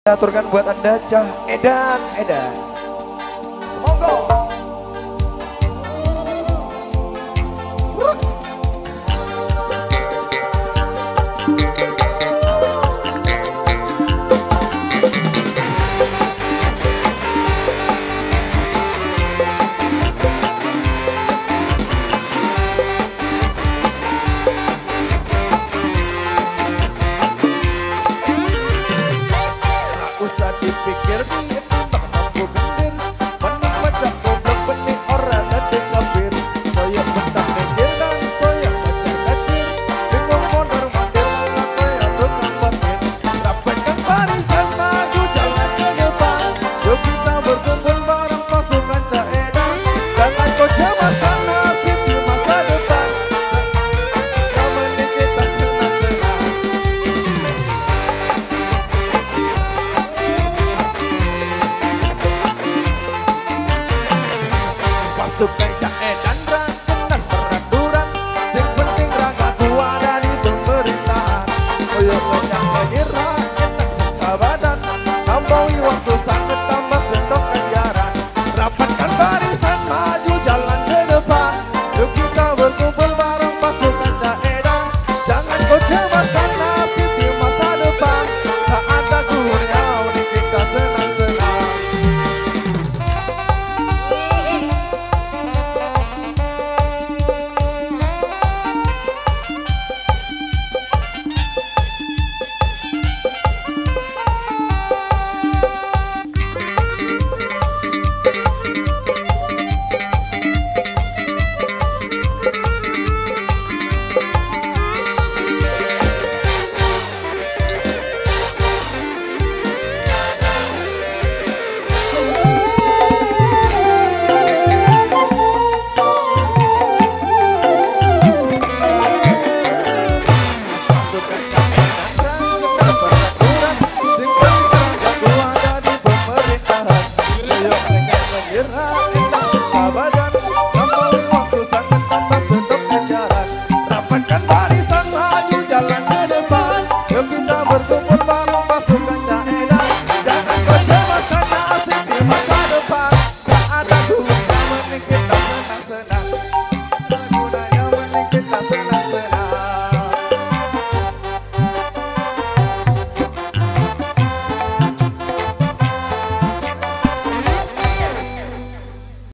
Aturkan buat Anda Cah Edan. Monggo. Usah dipikir dia tak mampu gendir, mending macam goblok benih orang nanti kafir. Saya betah mikir dan saya baca kacir, bingung mondar mandir malah saya tukang parkir. Rapatkan barisan maju jalan ke depan, yuk kita berkumpul bareng pasukan Cah Edan. Jangan kau cemaskan nasib di masa depan, yang penting kita senang-senang. Pasukan Cah Edan rangkulan peraturan, sing penting ragaku ada di pemerintahan. Koyo banyak menyerah, enak siksa badan, tambah iwak susah tambah sendok ganjaran. Rapatkan barisan maju jalan ke depan, yuk kita berkumpul bareng pasukan Cah Edan. Jangan kau cemaskan nasib di masa depan, tak ada gurau di kita senang-senang. Rapatkan barisan maju jalan ke depan, yuk kita berkumpul bareng pasukan Cah Edan. Jangan kau cemaskan nasib di masa depan, tak ada duit yang penting kita senang-senang.